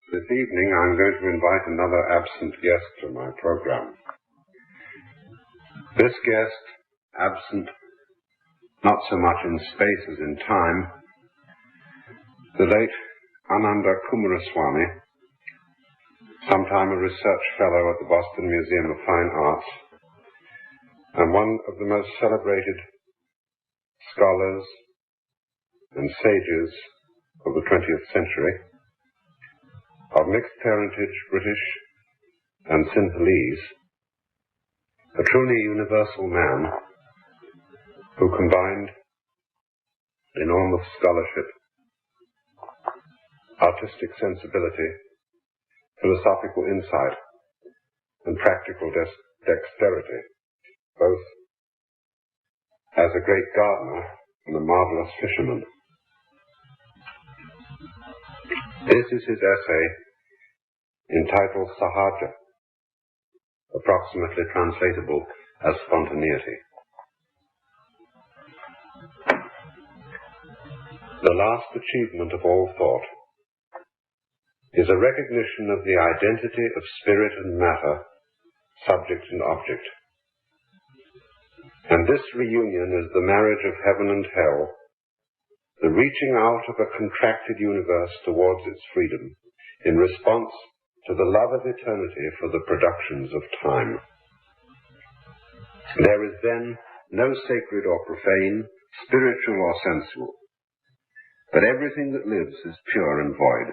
This evening I'm going to invite another absent guest to my program. This guest, absent not so much in space as in time, the late Ananda Coomaraswamy, sometime a research fellow at the Boston Museum of Fine Arts, and one of the most celebrated scholars and sages of the 20th century, of mixed parentage, British and Sinhalese, a truly universal man who combined enormous scholarship, artistic sensibility, philosophical insight, and practical dexterity, both as a great gardener and a marvelous fisherman. This is his essay entitled Sahaja, approximately translatable as spontaneity. The last achievement of all thought is a recognition of the identity of spirit and matter, subject and object. And this reunion is the marriage of heaven and hell, the reaching out of a contracted universe towards its freedom in response to the love of eternity for the productions of time. There is then no sacred or profane, spiritual or sensual, but everything that lives is pure and void.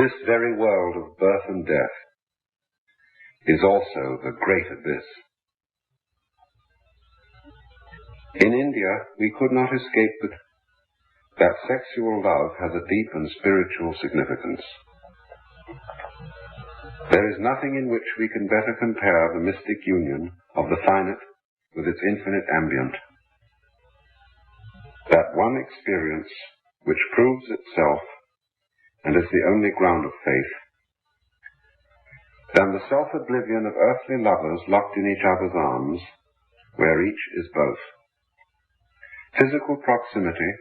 This very world of birth and death is also the great abyss. In India, we could not escape that sexual love has a deep and spiritual significance. There is nothing in which we can better compare the mystic union of the finite with its infinite ambient. That one experience which proves itself and is the only ground of faith, than the self-oblivion of earthly lovers locked in each other's arms, where each is both. Physical proximity,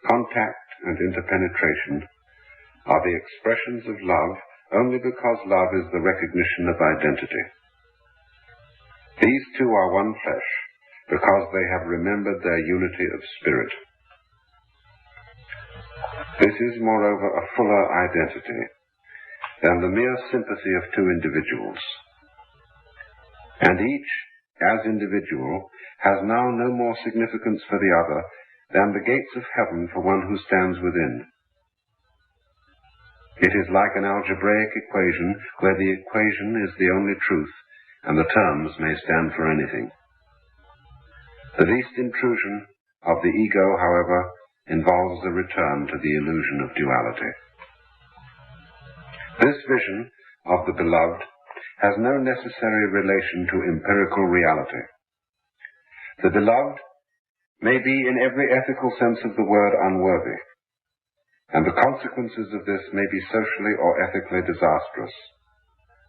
contact, and interpenetration are the expressions of love only because love is the recognition of identity. These two are one flesh because they have remembered their unity of spirit. This is, moreover, a fuller identity than the mere sympathy of two individuals. And each, as individual, has now no more significance for the other than the gates of heaven for one who stands within. It is like an algebraic equation where the equation is the only truth and the terms may stand for anything. The least intrusion of the ego, however, involves a return to the illusion of duality. This vision of the beloved has no necessary relation to empirical reality. The beloved may be in every ethical sense of the word unworthy, and the consequences of this may be socially or ethically disastrous.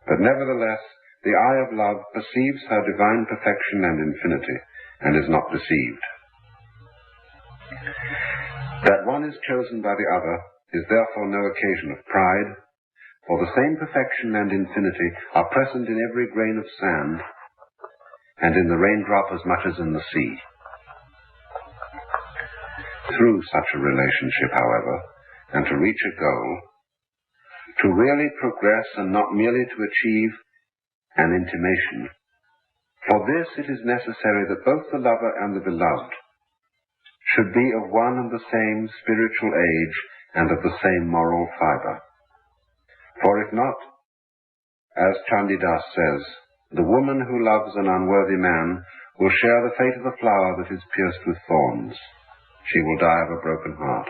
But nevertheless, the eye of love perceives her divine perfection and infinity, and is not deceived. That one is chosen by the other is therefore no occasion of pride, for the same perfection and infinity are present in every grain of sand, and in the raindrop as much as in the sea. Through such a relationship, however, and to reach a goal, to really progress and not merely to achieve an intimation, for this it is necessary that both the lover and the beloved should be of one and the same spiritual age and of the same moral fiber. For if not, as Chandidas says, the woman who loves an unworthy man will share the fate of the flower that is pierced with thorns. She will die of a broken heart.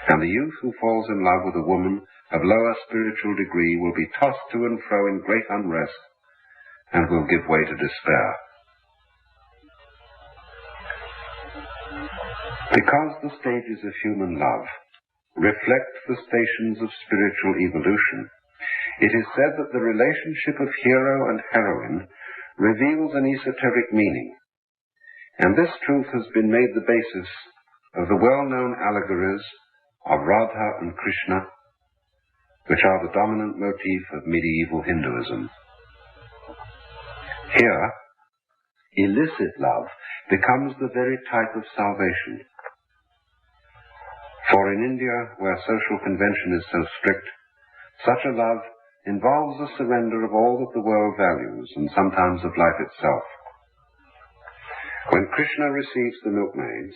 And the youth who falls in love with a woman of lower spiritual degree will be tossed to and fro in great unrest and will give way to despair. Because the stages of human love reflect the stations of spiritual evolution, it is said that the relationship of hero and heroine reveals an esoteric meaning, and this truth has been made the basis of the well-known allegories of Radha and Krishna which are the dominant motif of medieval Hinduism. Here, illicit love becomes the very type of salvation. For in India, where social convention is so strict, such a love involves the surrender of all that the world values, and sometimes of life itself. When Krishna receives the milkmaids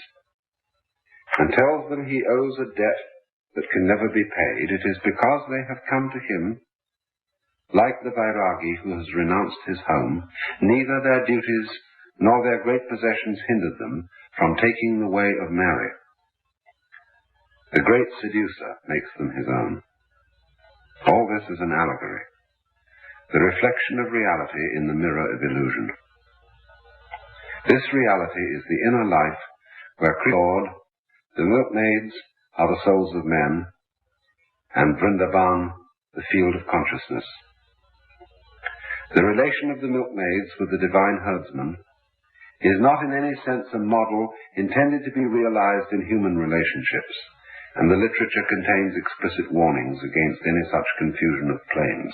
and tells them he owes a debt that can never be paid, it is because they have come to him, like the Vairagi who has renounced his home. Neither their duties nor their great possessions hindered them from taking the way of marriage. The great seducer makes them his own. All this is an allegory, the reflection of reality in the mirror of illusion. This reality is the inner life where Lord, the milkmaids are the souls of men, and Vrindavan the field of consciousness. The relation of the milkmaids with the divine herdsman is not in any sense a model intended to be realized in human relationships, and the literature contains explicit warnings against any such confusion of planes.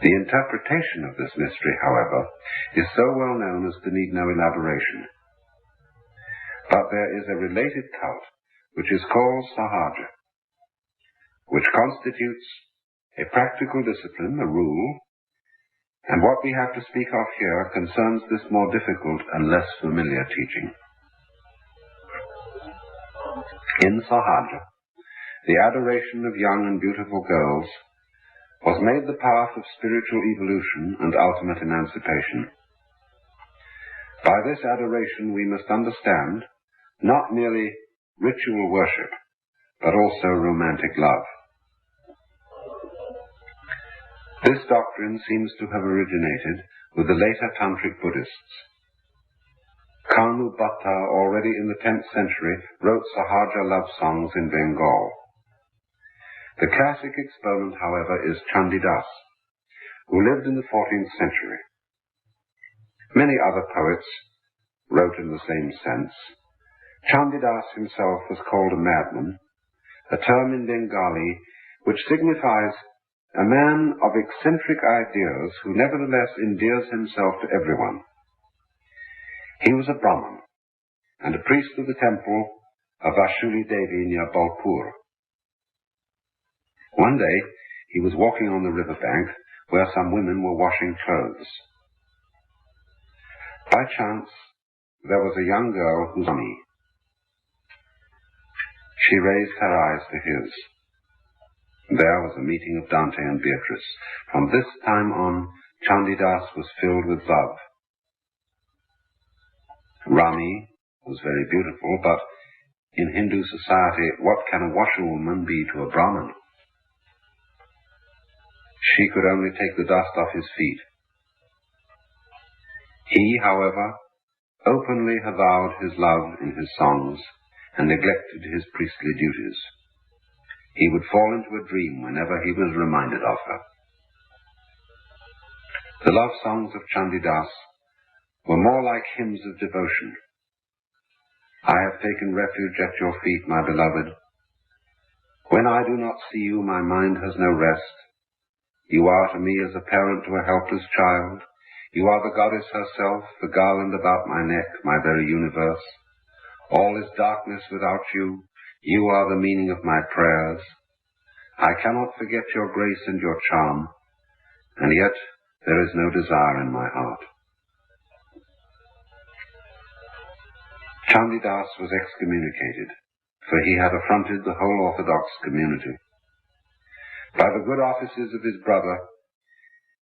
The interpretation of this mystery, however, is so well known as to need no elaboration. But there is a related cult which is called Sahaja, which constitutes a practical discipline, a rule, and what we have to speak of here concerns this more difficult and less familiar teaching. In Sahaja, the adoration of young and beautiful girls was made the path of spiritual evolution and ultimate emancipation. By this adoration we must understand not merely ritual worship, but also romantic love. This doctrine seems to have originated with the later Tantric Buddhists. Kanu Bhatta, already in the 10th century, wrote Sahaja love songs in Bengal. The classic exponent, however, is Chandidas, who lived in the 14th century. Many other poets wrote in the same sense. Chandidas himself was called a madman, a term in Bengali which signifies a man of eccentric ideas who nevertheless endears himself to everyone. He was a Brahmin and a priest of the temple of Vashuli Devi near Bolpur. One day he was walking on the river bank where some women were washing clothes. By chance there was a young girl who saw me. She raised her eyes to his. There was a meeting of Dante and Beatrice. From this time on, Chandidas was filled with love. Rami was very beautiful, but in Hindu society, what can a washerwoman be to a Brahmin? She could only take the dust off his feet. He, however, openly avowed his love in his songs and neglected his priestly duties. He would fall into a dream whenever he was reminded of her. The love songs of Chandidas were more like hymns of devotion. I have taken refuge at your feet, my beloved. When I do not see you, my mind has no rest. You are to me as a parent to a helpless child. You are the goddess herself, the garland about my neck, my very universe. All is darkness without you. You are the meaning of my prayers. I cannot forget your grace and your charm, and yet there is no desire in my heart. Chandidas was excommunicated, for he had affronted the whole Orthodox community. By the good offices of his brother,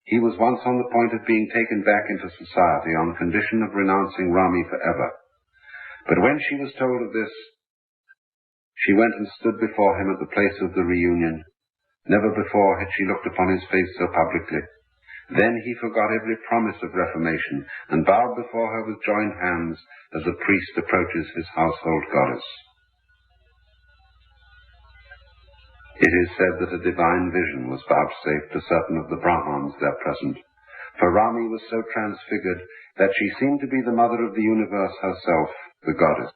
he was once on the point of being taken back into society on condition of renouncing Rami forever. But when she was told of this, she went and stood before him at the place of the reunion. Never before had she looked upon his face so publicly. Then he forgot every promise of reformation and bowed before her with joined hands as a priest approaches his household goddess. It is said that a divine vision was vouchsafed to certain of the Brahmins there present, for Rami was so transfigured that she seemed to be the mother of the universe herself, the goddess.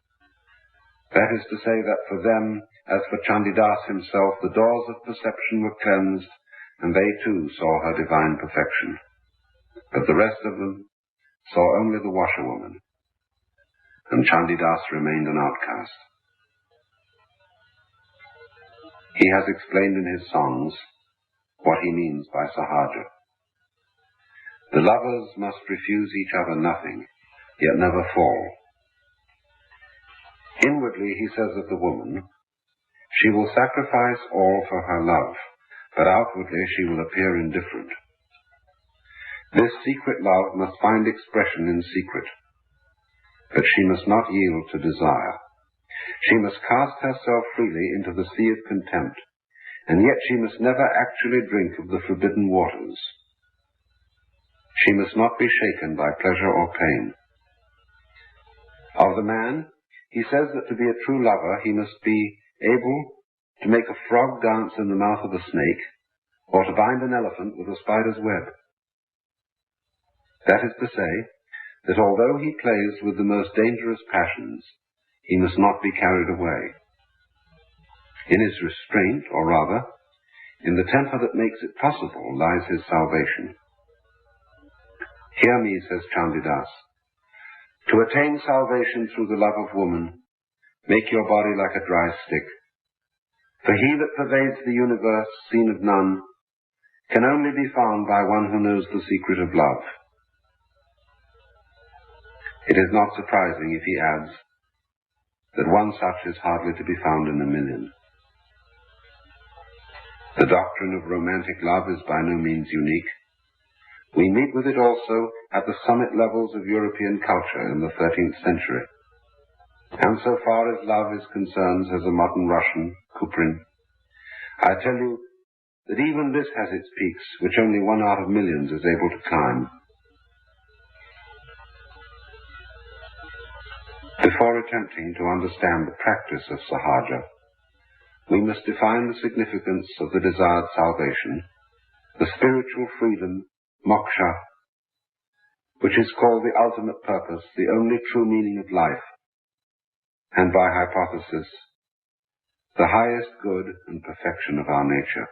That is to say that for them, as for Chandidas himself, the doors of perception were cleansed, and they too saw her divine perfection. But the rest of them saw only the washerwoman, and Chandidas remained an outcast. He has explained in his songs what he means by Sahaja. The lovers must refuse each other nothing, yet never fall. Inwardly, he says of the woman, she will sacrifice all for her love, but outwardly she will appear indifferent. This secret love must find expression in secret, but she must not yield to desire. She must cast herself freely into the sea of contempt, and yet she must never actually drink of the forbidden waters. She must not be shaken by pleasure or pain. Of the man, he says that to be a true lover, he must be able to make a frog dance in the mouth of a snake, or to bind an elephant with a spider's web. That is to say, that although he plays with the most dangerous passions, he must not be carried away. In his restraint, or rather, in the temper that makes it possible, lies his salvation. Hear me, says Chandidas, to attain salvation through the love of woman, make your body like a dry stick. For he that pervades the universe, seen of none, can only be found by one who knows the secret of love. It is not surprising if he adds that one such is hardly to be found in a million. The doctrine of romantic love is by no means unique. We meet with it also at the summit levels of European culture in the 13th century. And so far as love is concerned, says a modern Russian, Kuprin, I tell you that even this has its peaks, which only one out of millions is able to climb. Before attempting to understand the practice of Sahaja, we must define the significance of the desired salvation, the spiritual freedom, moksha, which is called the ultimate purpose, the only true meaning of life, and by hypothesis, the highest good and perfection of our nature.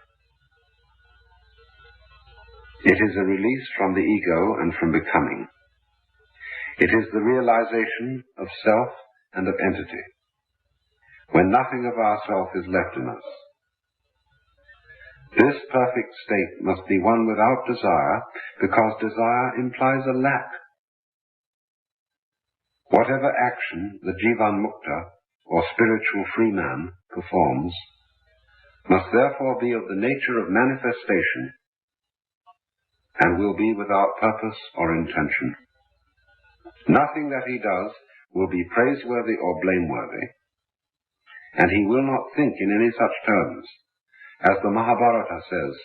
It is a release from the ego and from becoming. It is the realization of self and of entity, when nothing of ourself is left in us. This perfect state must be one without desire, because desire implies a lack. Whatever action the Jivan Mukta, or spiritual free man, performs, must therefore be of the nature of manifestation, and will be without purpose or intention. Nothing that he does will be praiseworthy or blameworthy, and he will not think in any such terms. As the Mahabharata says,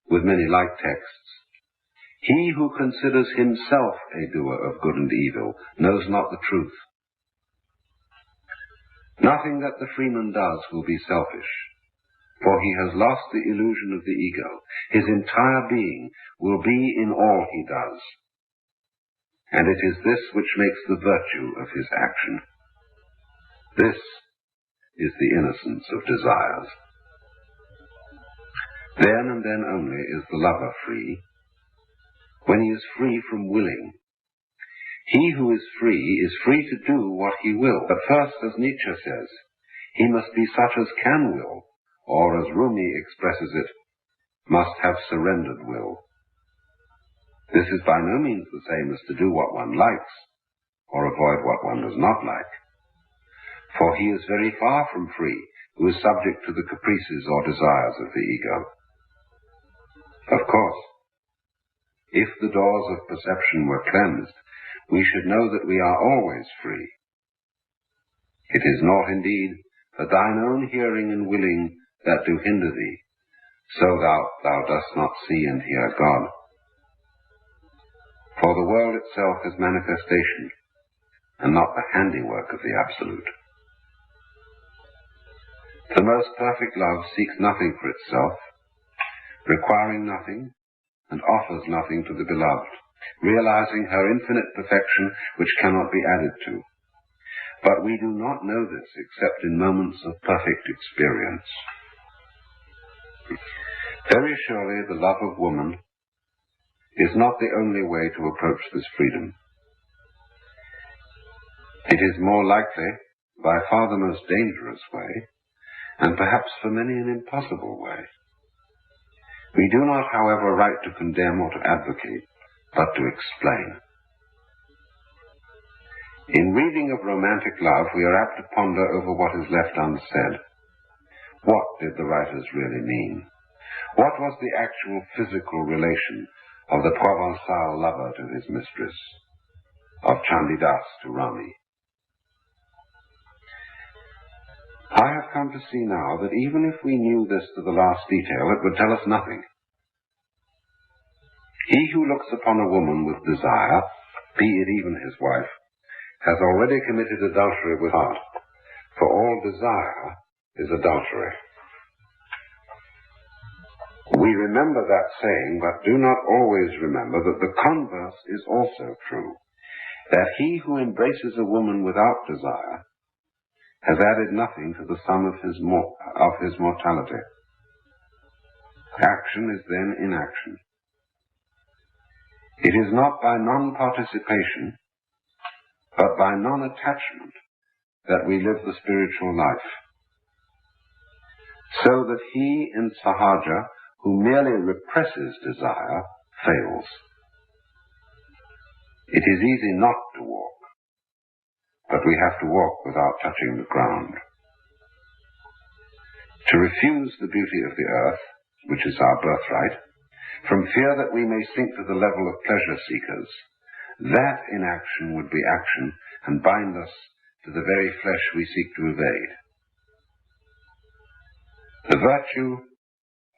with many like texts, he who considers himself a doer of good and evil knows not the truth. Nothing that the freeman does will be selfish, for he has lost the illusion of the ego. His entire being will be in all he does, and it is this which makes the virtue of his action. This is the innocence of desires. Then and then only is the lover free, when he is free from willing. He who is free to do what he will. But first, as Nietzsche says, he must be such as can will, or as Rumi expresses it, must have surrendered will. This is by no means the same as to do what one likes, or avoid what one does not like. For he is very far from free who is subject to the caprices or desires of the ego. Of course, if the doors of perception were cleansed, we should know that we are always free. It is not indeed for thine own hearing and willing that do hinder thee, so thou dost not see and hear God. For the world itself is manifestation, and not the handiwork of the Absolute. The most perfect love seeks nothing for itself, requiring nothing, and offers nothing to the beloved, realizing her infinite perfection which cannot be added to. But we do not know this except in moments of perfect experience. Very surely the love of woman is not the only way to approach this freedom. It is more likely, by far the most dangerous way, and perhaps for many an impossible way. We do not, however, write to condemn or to advocate, but to explain. In reading of romantic love, we are apt to ponder over what is left unsaid. What did the writers really mean? What was the actual physical relation of the Provençal lover to his mistress, of Chandidas to Rani? I have come to see now that even if we knew this to the last detail, it would tell us nothing. He who looks upon a woman with desire, be it even his wife, has already committed adultery with heart, for all desire is adultery. We remember that saying, but do not always remember that the converse is also true, that he who embraces a woman without desire has added nothing to the sum of his mortality. Action is then inaction. It is not by non-participation, but by non-attachment that we live the spiritual life. So that he in Sahaja who merely represses desire fails. It is easy not to walk, but we have to walk without touching the ground. To refuse the beauty of the earth, which is our birthright, from fear that we may sink to the level of pleasure seekers, that inaction would be action and bind us to the very flesh we seek to evade. The virtue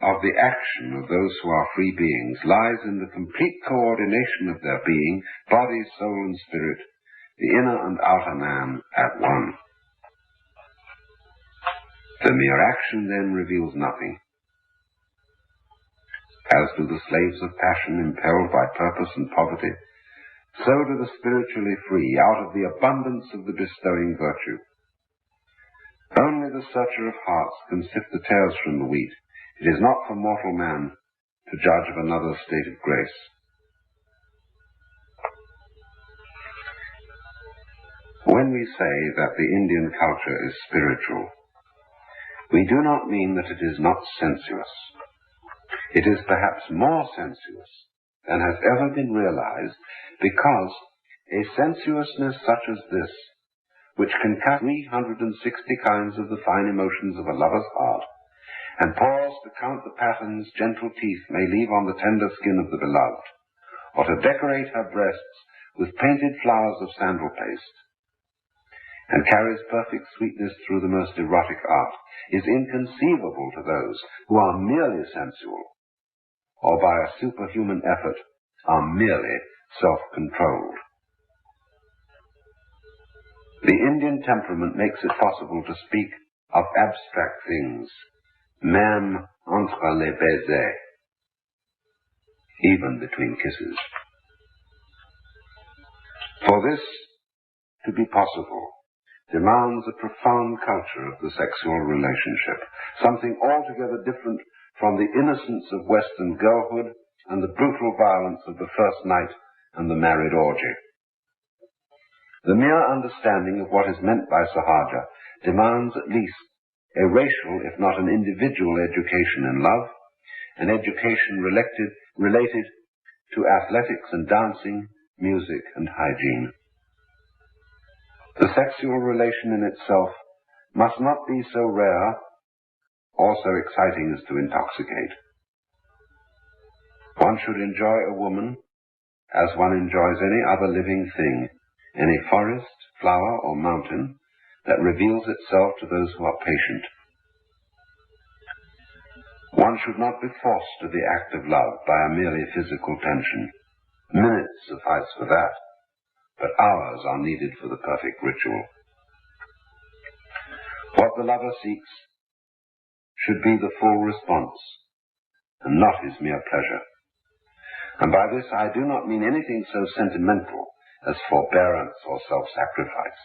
of the action of those who are free beings lies in the complete coordination of their being, body, soul, and spirit, the inner and outer man at one. The mere action then reveals nothing. As do the slaves of passion impelled by purpose and poverty, so do the spiritually free out of the abundance of the bestowing virtue. Only the searcher of hearts can sift the tares from the wheat. It is not for mortal man to judge of another's state of grace. When we say that the Indian culture is spiritual, we do not mean that it is not sensuous. It is perhaps more sensuous than has ever been realized, because a sensuousness such as this, which can cut 360 kinds of the fine emotions of a lover's heart, and pause to count the patterns gentle teeth may leave on the tender skin of the beloved, or to decorate her breasts with painted flowers of sandal paste, and carries perfect sweetness through the most erotic art, is inconceivable to those who are merely sensual, or by a superhuman effort are merely self-controlled. The Indian temperament makes it possible to speak of abstract things, même entre les baisers, even between kisses. For this to be possible demands a profound culture of the sexual relationship, something altogether different from the innocence of Western girlhood and the brutal violence of the first night and the married orgy. The mere understanding of what is meant by Sahaja demands at least a racial, if not an individual, education in love, an education related to athletics and dancing, music and hygiene. The sexual relation in itself must not be so rare or so exciting as to intoxicate. One should enjoy a woman as one enjoys any other living thing, any forest, flower, or mountain that reveals itself to those who are patient. One should not be forced to the act of love by a merely physical tension. Minutes suffice for that, but hours are needed for the perfect ritual. What the lover seeks should be the full response, and not his mere pleasure. And by this I do not mean anything so sentimental as forbearance or self-sacrifice.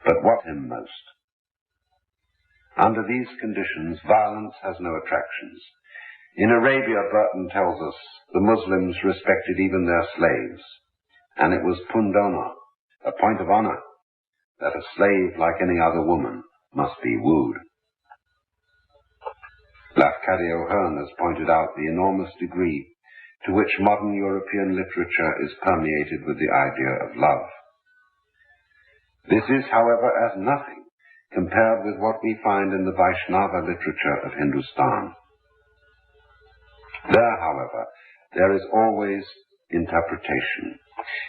but what him most. Under these conditions, violence has no attractions. In Arabia, Burton tells us, the Muslims respected even their slaves, and it was pundona, a point of honor, that a slave, like any other woman, must be wooed. Lafcadio Hearn has pointed out the enormous degree to which modern European literature is permeated with the idea of love. This is, however, as nothing compared with what we find in the Vaishnava literature of Hindustan. There, however, there is always interpretation.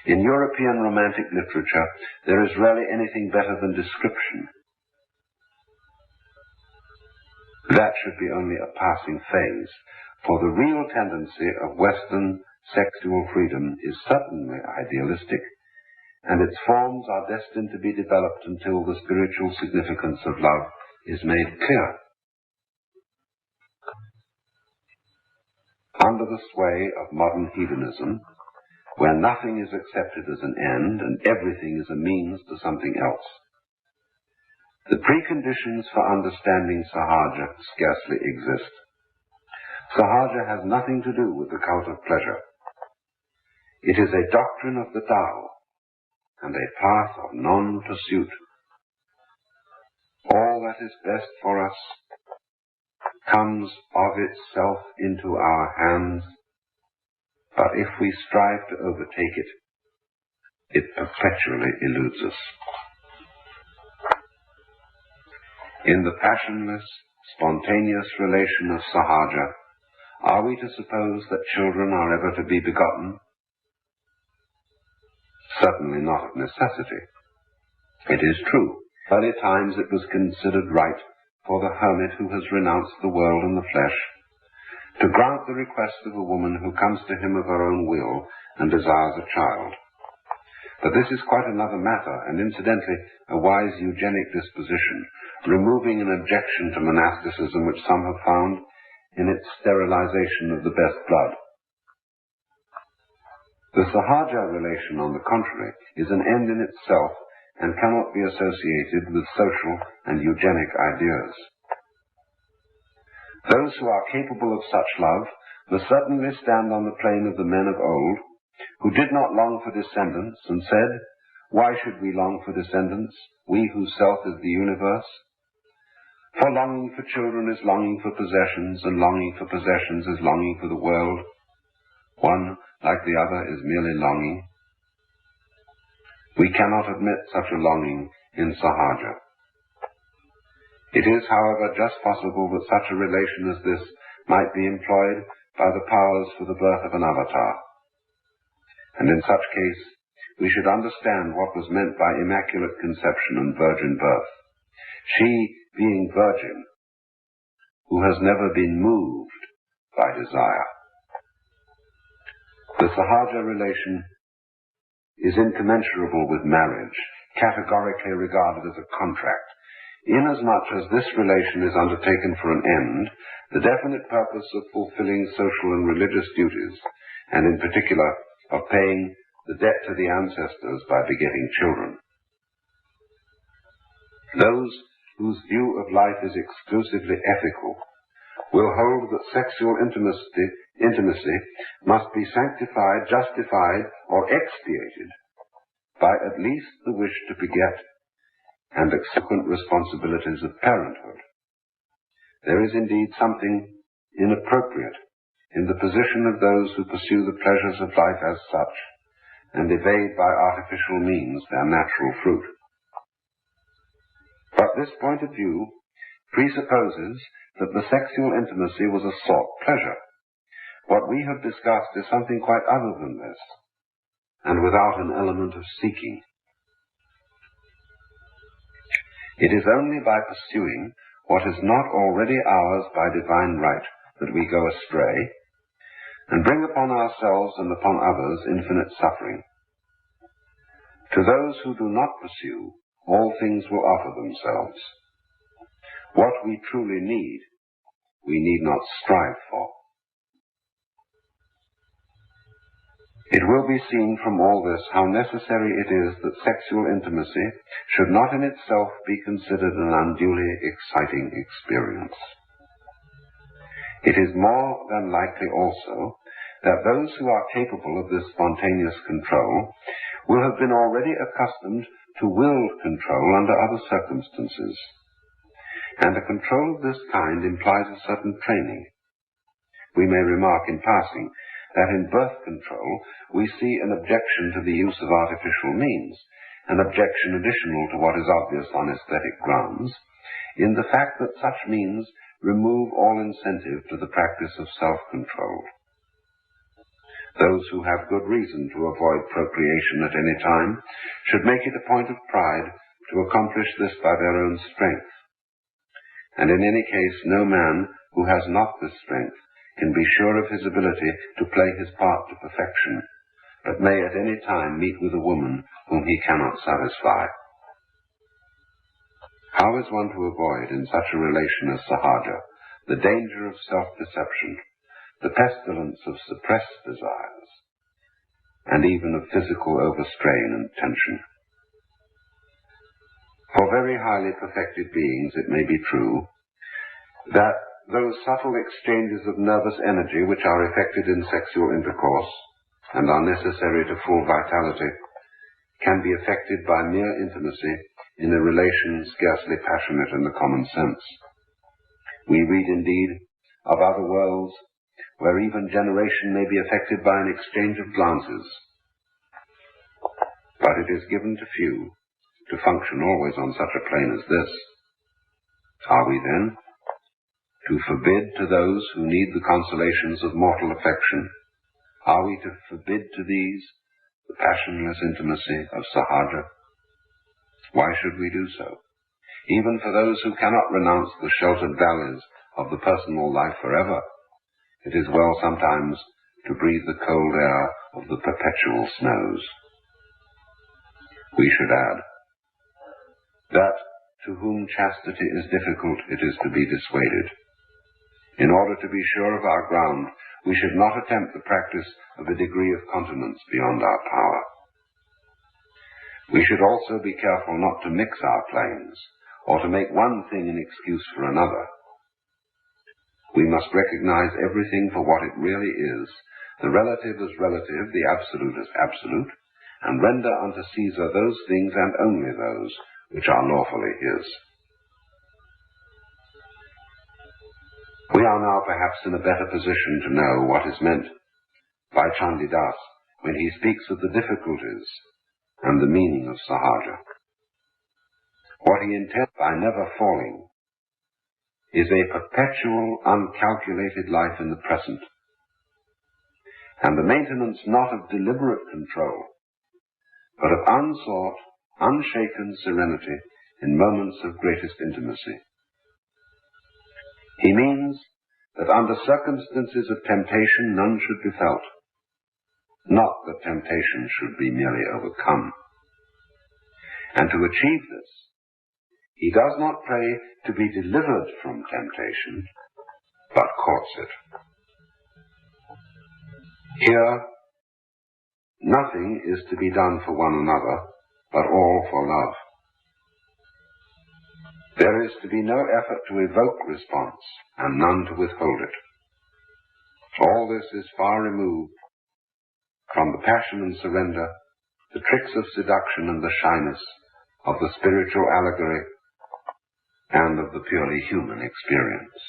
In European romantic literature, there is rarely anything better than description. That should be only a passing phase, for the real tendency of Western sexual freedom is certainly idealistic, and its forms are destined to be developed until the spiritual significance of love is made clear. Under the sway of modern hedonism, where nothing is accepted as an end and everything is a means to something else, the preconditions for understanding Sahaja scarcely exist. Sahaja has nothing to do with the cult of pleasure. It is a doctrine of the Tao and a path of non-pursuit. All that is best for us comes of itself into our hands, but if we strive to overtake it, it perpetually eludes us. In the passionless, spontaneous relation of Sahaja, are we to suppose that children are ever to be begotten? Certainly not of necessity. It is true, in early times it was considered right for the hermit who has renounced the world and the flesh to grant the request of a woman who comes to him of her own will and desires a child. But this is quite another matter, and incidentally a wise eugenic disposition, removing an objection to monasticism which some have found in its sterilization of the best blood. The Sahaja relation, on the contrary, is an end in itself and cannot be associated with social and eugenic ideas. Those who are capable of such love must certainly stand on the plane of the men of old, who did not long for descendants and said, "Why should we long for descendants, we whose self is the universe? For longing for children is longing for possessions, and longing for possessions is longing for the world. One, like the other, is merely longing." We cannot admit such a longing in Sahaja. It is, however, just possible that such a relation as this might be employed by the powers for the birth of an avatar. And in such case, we should understand what was meant by immaculate conception and virgin birth. She being virgin, who has never been moved by desire. The Sahaja relation is incommensurable with marriage, categorically regarded as a contract. Inasmuch as this relation is undertaken for an end, the definite purpose of fulfilling social and religious duties, and in particular of paying the debt to the ancestors by begetting children. Those whose view of life is exclusively ethical will hold that sexual intimacy must be sanctified, justified, or expiated by at least the wish to beget and subsequent responsibilities of parenthood. There is indeed something inappropriate in the position of those who pursue the pleasures of life as such and evade by artificial means their natural fruit. But this point of view presupposes that the sexual intimacy was a sought pleasure. What we have discussed is something quite other than this, and without an element of seeking. It is only by pursuing what is not already ours by divine right that we go astray, and bring upon ourselves and upon others infinite suffering. To those who do not pursue, all things will offer themselves. What we truly need, we need not strive for. It will be seen from all this how necessary it is that sexual intimacy should not in itself be considered an unduly exciting experience. It is more than likely also that those who are capable of this spontaneous control will have been already accustomed to willed control under other circumstances, and a control of this kind implies a certain training. We may remark in passing that in birth control we see an objection to the use of artificial means, an objection additional to what is obvious on aesthetic grounds, in the fact that such means remove all incentive to the practice of self-control. Those who have good reason to avoid procreation at any time should make it a point of pride to accomplish this by their own strength. And in any case, no man who has not this strength can be sure of his ability to play his part to perfection, but may at any time meet with a woman whom he cannot satisfy. How is one to avoid in such a relation as Sahaja the danger of self-deception, the pestilence of suppressed desires, and even of physical overstrain and tension? For very highly perfected beings it may be true that those subtle exchanges of nervous energy which are effected in sexual intercourse and are necessary to full vitality can be effected by mere intimacy in a relation scarcely passionate in the common sense. We read indeed of other worlds where even generation may be effected by an exchange of glances, but it is given to few to function always on such a plane as this. Are we then to forbid to those who need the consolations of mortal affection? Are we to forbid to these the passionless intimacy of Sahaja? Why should we do so? Even for those who cannot renounce the sheltered valleys of the personal life forever, it is well sometimes to breathe the cold air of the perpetual snows. We should add that to whom chastity is difficult, it is to be dissuaded. In order to be sure of our ground, we should not attempt the practice of a degree of continence beyond our power. We should also be careful not to mix our claims, or to make one thing an excuse for another. We must recognize everything for what it really is, the relative as relative, the absolute as absolute, and render unto Caesar those things and only those which are lawfully his. We are now perhaps in a better position to know what is meant by Chandidas when he speaks of the difficulties and the meaning of Sahaja. What he intends by never falling is a perpetual, uncalculated life in the present, and the maintenance not of deliberate control, but of unsought, unshaken serenity in moments of greatest intimacy. He means that under circumstances of temptation none should be felt, not that temptation should be merely overcome. And to achieve this, he does not pray to be delivered from temptation, but courts it. Here, nothing is to be done for one another, but all for love. There is to be no effort to evoke response, and none to withhold it. All this is far removed from the passion and surrender, the tricks of seduction and the shyness of the spiritual allegory and of the purely human experience.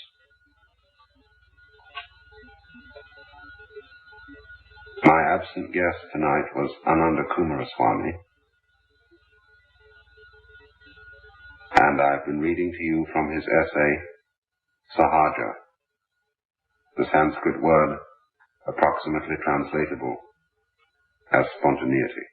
My absent guest tonight was Ananda Kumaraswamy, and I've been reading to you from his essay, Sahaja, the Sanskrit word approximately translatable as spontaneity.